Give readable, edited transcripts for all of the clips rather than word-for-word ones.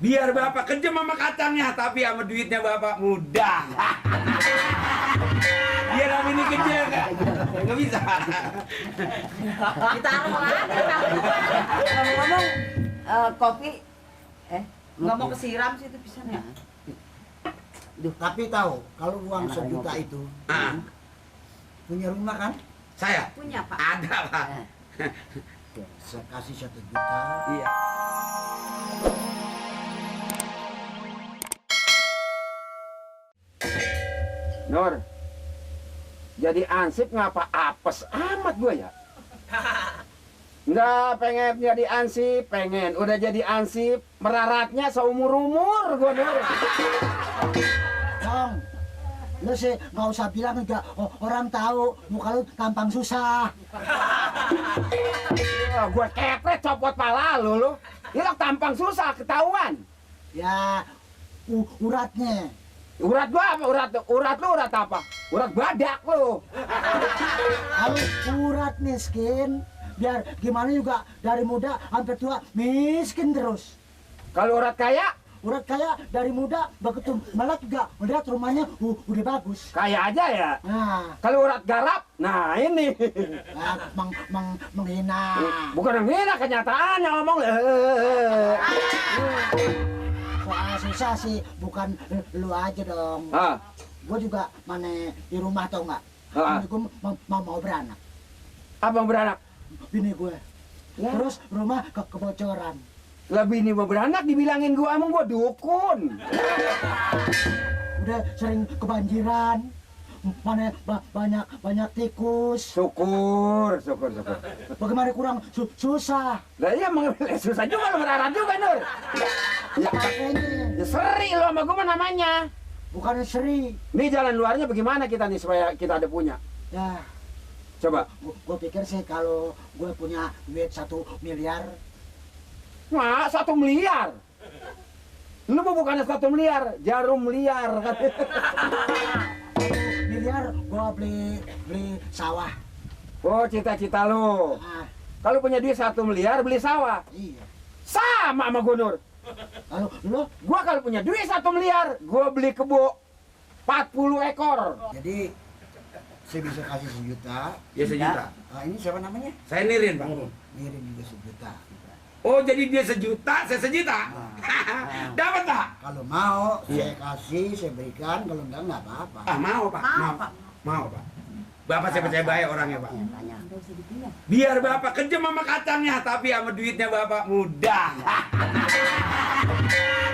Biar bapak kejam sama kacangnya, tapi sama duitnya bapak mudah. Biar sama ini kecil nggak bisa. Ditaruh aja. Ngomong-ngomong, kopi, Nggak mau kesiram sih itu bisa nggak? Tapi tahu kalau uang 1 juta itu punya rumah kan? Saya Punya Pak. ada pak. Saya kasih 1 juta. Iya. Nur, jadi ansip ngapa apes amat gue ya? Nggak pengen jadi ansip, pengen udah jadi ansip, meraratnya seumur-umur gue, Nur. Bang, lu sih nggak usah bilang juga orang tahu muka lu tampang susah. Gue kepret copot pala lu. Ini tampang susah ketahuan. Ya, uratnya. Urat gua apa? Urat lu urat apa? Urat badak lu. Kalau urat miskin, biar gimana juga dari muda sampai tua miskin terus. Kalau urat kaya, Urat kaya dari muda begitu melek juga melihat rumahnya udah bagus. kaya aja ya. Nah, Kalau urat garap, nah ini. menghina. Bukan menghina, kenyataannya ngomong. Soal susah sih bukan lu aja dong. Ah, Gue juga mana di rumah tau nggak? Ah. Bini gue mau beranak. abang beranak. Bini gue. Ya. Terus rumah kebocoran. Lebih nih mau beranak dibilangin gua emang gua dukun. Udah sering kebanjiran. Mana banyak tikus. Syukur. Bagaimana kurang susah. Lah iya emang susah juga lo merarat juga, Nur. Ya, Makanya ya seri lo sama gua mah namanya. bukan seri. Nih jalan luarnya bagaimana kita nih supaya kita ada punya? Ya, Coba. gue pikir sih kalau gue punya duit 1 miliar. Wah, 1 miliar. Lu mau bukannya 1 miliar, jarum liar kan. Miliar gue beli sawah. Oh, cita-cita lu. Ah, Kalau punya duit 1 miliar beli sawah. iya. Sama gua, Nur. Kalau lu Gua kalau punya duit 1 miliar, gua beli kebo 40 ekor. jadi saya bisa kasih 1 juta. Ya 1 juta. Ini siapa namanya? Saya nirin pak. Ngirim juga 1 juta. Oh jadi dia 1 juta, saya 1 juta. Dapat pak? Kalau mau saya kasih, saya berikan. Kalau enggak apa-apa. Ah mau pak. Mau, Pak. Mau pak. Bapak saya percaya baik orangnya pak. tanya. Biar bapak kejam sama kacangnya, tapi sama duitnya bapak mudah.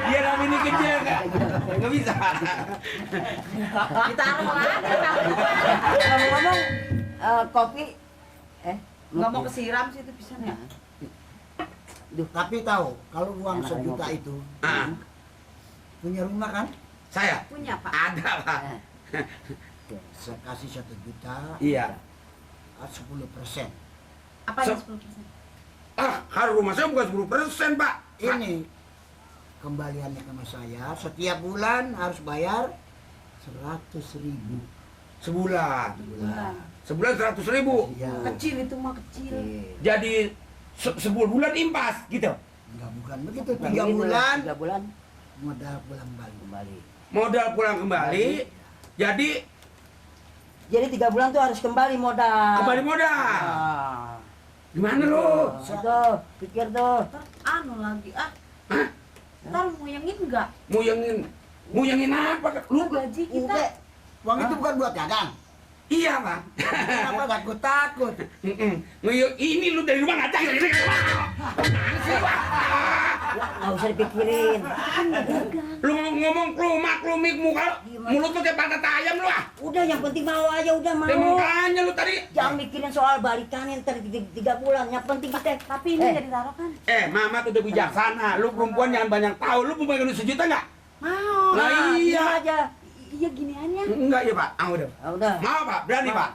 Biar sama ini kecil nggak bisa. Ditaruh aja. Ngomong-ngomong, kopi, Nggak mau kesiram sih itu bisa nggak? Tapi tahu kalau uang 1 juta itu Ah, punya rumah kan? saya Punya Pak. ada pak. Saya kasih 1 juta. Iya. 10%. Apa yang 10%? Ah, kalau rumah saya bukan 10% pak. Ini kembaliannya sama saya setiap bulan harus bayar 100.000 Sebulan. Bulan. Sebulan 100.000. Iya. Kecil itu mah kecil. Jadi sebulan impas gitu. Enggak, bukan begitu. 3 bulan 3 bulan modal pulang balik. kembali. Modal pulang kembali. Jadi Jadi 3 bulan tuh harus kembali modal. kembali modal. Ah. Gimana lu? Tuh, pikir tuh. Ntar anu lagi ntar nguyangin nggak? Muyangin apa? Lu Gaji kita. Udah, uang itu bukan buat dagang. iya pak. Kenapa takut? Nguyang ini lu dari rumah ngajak. Nggak usah dipikirin. Lu ngomong kelumik muka mulut lu kayak pantat ayam lu ah. Udah, yang penting mau aja, udah mau. Makanya lu tadi. Jangan mikirin soal balikan ntar 3 bulan. Yang penting kita. Tapi ini jadi taruh kan? Mama tuh udah bijaksana. Lu perempuan jangan banyak tahu. Lu mau pegang 1 juta nggak? Mau. Nah, gini iya. aja. Iya giniannya. Enggak ya pak. Udah. Ah, udah. Mau pak, berani pak.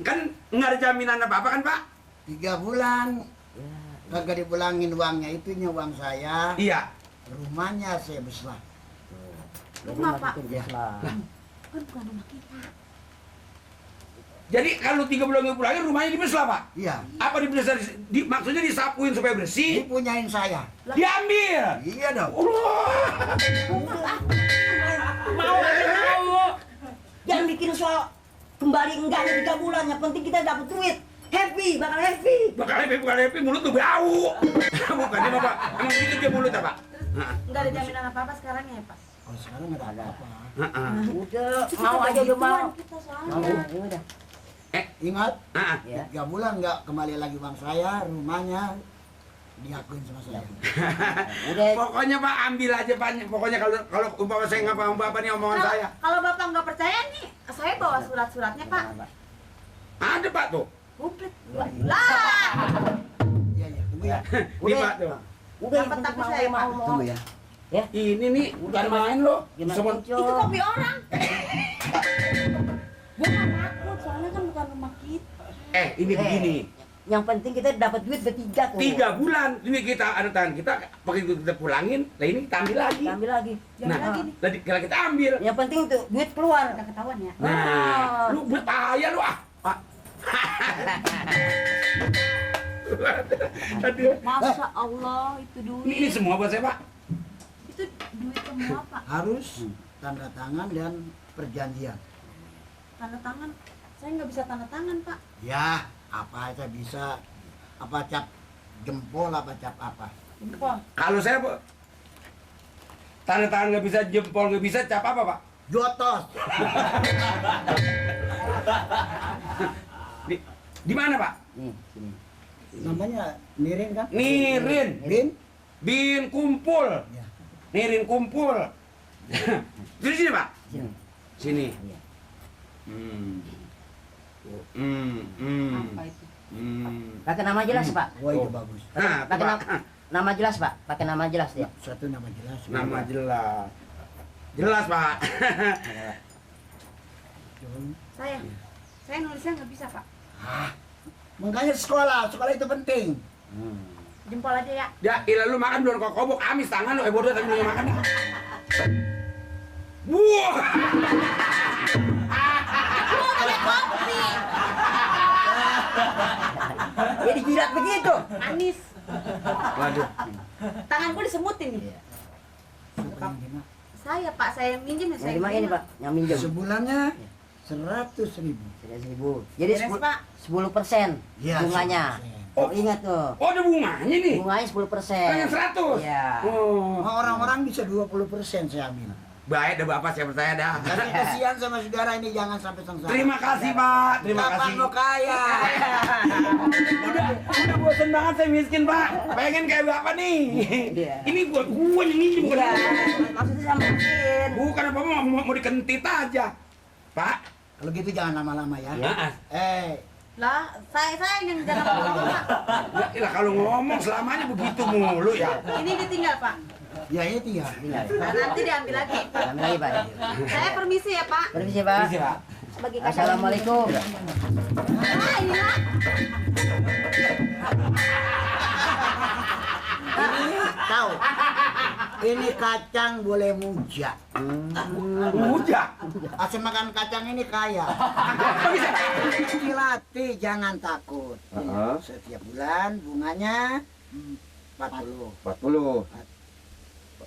Kan nggak ada jaminan apa-apa kan pak? 3 bulan kagak dipulangin uangnya, itunya uang saya. Iya. Rumahnya saya besar. Rumah Pak. Itu jelas lah. Kan bukan rumah kita. Jadi kalau 3 bulan nggak pulangin rumahnya dibeslah Pak? Iya. Apa dibeslah? Maksudnya disapuin supaya bersih? Dipunyain saya. Diambil. Iya dong. Mau aja mau. Jangan bikin soal kembali enggaknya 3 bulan, yang penting kita dapat duit. Happy, bakal happy. Bukan happy, mulut tuh bau. Bukan dia Bapak. Emang gitu dia mulut Pak? Enggak ada jaminan apa-apa sekarang ya, Pas. Oh, sekarang nggak ada apa. Udah, mau aja udah mau. Kita Mau, soalnya. ya udah. Ingat, Ya. 3 bulan nggak kembali lagi uang saya, rumahnya diakuin sama saya. Udah. Pokoknya Pak ambil aja Pak. Pokoknya kalau umpama saya nggak paham Bapak nih omongan saya. Kalau Bapak nggak percaya nih, saya bawa surat-suratnya, Pak. Ada Pak tuh. Komplit. Lah. Iya, iya, tunggu ya. Ini Pak tuh. Udah, Dapat yang tapi penting saya, mau. Tunggu ya. Ini nih bukan main loh. Gimana, Semua- Cok? Itu kopi orang. Gua nggak takut, soalnya kan bukan rumah kita. Ini begini. Yang penting kita dapat duit bertiga tuh. 3 bulan ini kita ada tangan kita pakai kita pulangin. Lah ini kita ambil lagi. Ambil lagi. Jangan Nah. lagi nih. Tadi kalau kita ambil. Yang penting tuh duit keluar. Udah ketahuan ya. Nah, lu berbahaya lu ah. Aduh. Masya Allah, itu duit. Ini semua buat saya Pak. Itu duit semua, Pak. Harus tanda tangan dan perjanjian. Tanda tangan. Saya nggak bisa tanda tangan, Pak. Ya, apa aja bisa. Apa cap jempol, apa cap apa. Jempol. Kalau saya Bu, tanda tangan nggak bisa, jempol nggak bisa, cap apa Pak? Jotos. Di mana Pak? Nih, sini. Namanya Nirin kan? Nirin. Bin kumpul. Ya. Nirin kumpul. Di sini Pak. Sini. Sini. Iya. Apa itu? Pakai nama jelas, Pak. Wah, itu bagus. Nah, Pakai Pak. nama jelas, Pak. Pakai nama jelas ya. Satu nama jelas. Nama jelas. Jelas Pak. Saya nulisnya nggak bisa, Pak. Makanya sekolah itu penting. Jempol aja ya. Ya, ilah lu makan belum kok kobok amis tangan lu bodoh tapi lu makan. Wah. Ya dijilat begitu. Anis. Waduh. Tangan gue disemutin nih. Saya, Pak, saya yang minjem ya. Yang Saya di mana ini, Pak? Yang minjem. Sebulannya 100.000. 100.000. Jadi Beres, Pak. 10% Iya, bunganya. 10%. Oh, ingat tuh. Oh, ada bunganya nih. Bunganya 10%. Kan yang 100. Iya. Oh. Orang-orang bisa 20% saya ambil. Baik dah Bapak, saya percaya dah. Tapi kasihan sama saudara ini, jangan sampai sengsara. Terima kasih Pak, terima Kapan kasih. mau kaya? Udah bosan banget saya miskin Pak. Pengen kayak Bapak nih. Iya. Ini buat gua yang minjem bukan. Iya. Maksudnya sama mungkin. Bukan apa mau dikentit aja. Pak. Kalau gitu jangan lama-lama ya. Ya. Lah, saya yang jangan ngomong, Pak. Ya, kalau ngomong selamanya begitu mulu ya. Ini ditinggal, Pak. Ya ini tinggal. Tinggal. Nah, nanti diambil lagi. Ambil lagi, Pak. Saya permisi ya, Pak. Permisi, Pak. Permisi, Pak. Bagi kacang. Assalamualaikum. Ah, inilah. Tahu? Ini kacang boleh muja. Muja. Asal makan kacang ini kaya. Dilatih, jangan takut. Setiap bulan bunganya 40. 40,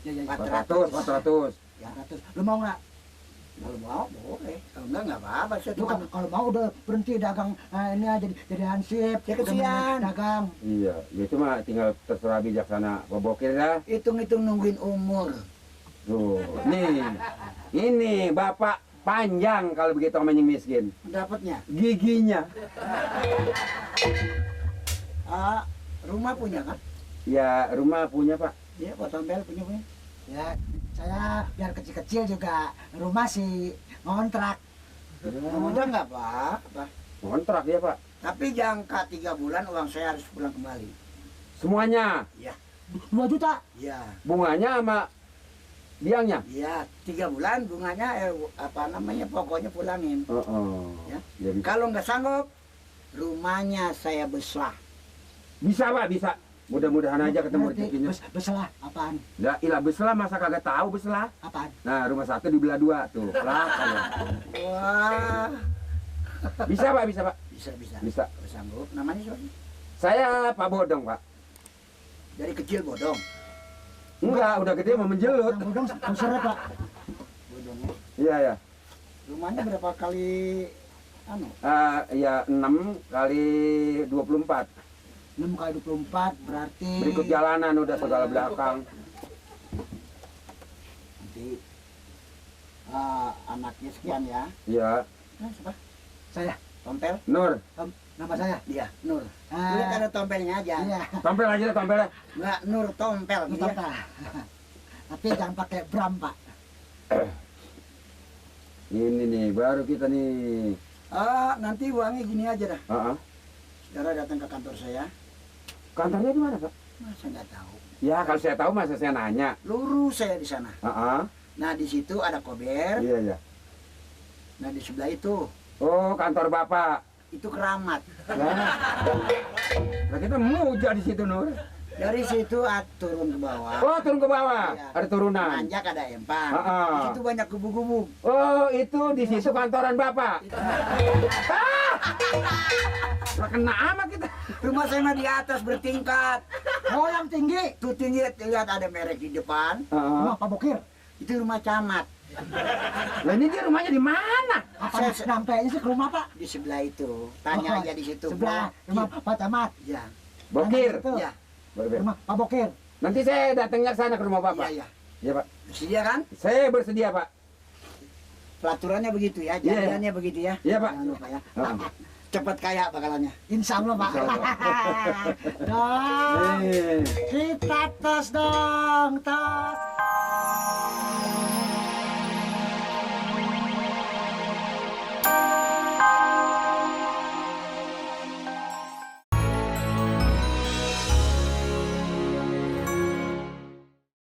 400, 400. Ya, 400. Lu mau nggak? Kalau mau boleh. Kalau enggak apa-apa. Lu kan kalau mau udah berhenti dagang ini aja jadi hansip. Ya kesian dagang. Iya, ya itu mah tinggal terserah bijaksana Bobokir dah. Hitung-hitung nungguin umur. Tuh, nih. Ini Bapak panjang kalau begitu sama yang miskin. Dapatnya. Giginya. Rumah punya kan? Ya, rumah punya, Pak. Iya, Pak Tombel punya. Ya, saya biar kecil-kecil juga rumah sih ngontrak. Udah nggak apa-apa. Kontrak ya, Pak. Tapi jangka 3 bulan uang saya harus pulang kembali. Semuanya. 2 juta? Iya. Bunganya sama biangnya. Iya, 3 bulan bunganya pokoknya pulangin. Ya. Ya, bisa. Kalau nggak sanggup, rumahnya saya beslah. Bisa, Pak, bisa. Mudah-mudahan aja ketemu rezekinya. Beslah apaan? Lah, ilah beslah masa kagak tahu beslah. Apaan? Nah, rumah satu dibelah 2 tuh. Lah, Wah, Bisa Pak, bisa Pak. Bisa, bisa. Bisa. Kalau sanggup. Namanya siapa sih? Saya Pak Bodong Pak. Dari kecil bodong. Enggak, udah gede mau menjelut. Yang bodong besar Pak. Bodongnya. Iya ya. Rumahnya berapa kali anu? Ya 6 kali 24. 6 kali 24 berarti Berikut jalanan udah segala belakang. nanti anaknya sekian ya. Iya. Nah, siapa? Saya. Tompel? Nur, Nama saya. Dia, Nur. Ah. Lihat ada tompelnya aja. Iya. tampil aja tampil. Enggak Nur Tompel Lu dia. tahu tak? Tapi jangan pakai Bram, Pak. Ini nih baru kita nih. Nanti uangnya gini aja dah. Heeh. Saudara datang ke kantor saya. Kantornya di mana Pak? Masa nggak tahu. Ya kalau saya tahu masa saya nanya. Lurus saya di sana. Heeh. Nah di situ ada kober. Iya iya. Nah di sebelah itu Oh kantor Bapak. itu keramat. Nah kita muja di situ Nur. Dari situ turun ke bawah. Oh turun ke bawah. Iya. Ada turunan. Nanjak ada empang. Ah. Di situ banyak gubuk-gubuk. Oh itu di situ kantoran Bapak. Lah kena amat kita. Rumah saya mah di atas bertingkat. Oh, yang tinggi. Tuh tinggi lihat ada merek di depan. Heeh. Rumah Pak Bokir. Itu rumah camat. Lah ini dia rumahnya di mana? Apa nampaknya sih ke rumah, Pak? Di sebelah itu. Tanya Oh, aja di situ. Sebelah rumah Pak Camat. Ya. Bokir. Itu. Ya. Bokir. Rumah Pak Bokir. Nanti saya datangnya ke sana ke rumah Bapak. Iya, iya. Iya Pak. Sedia kan? Saya bersedia Pak. Pelaturannya begitu ya, Iya. jadiannya begitu ya. Iya, Pak. Jangan lupa ya. Heeh. Cepat kaya bakalannya. Insya Allah, Pak. Insya Allah. Dong, Eh. kita tos dong, tos.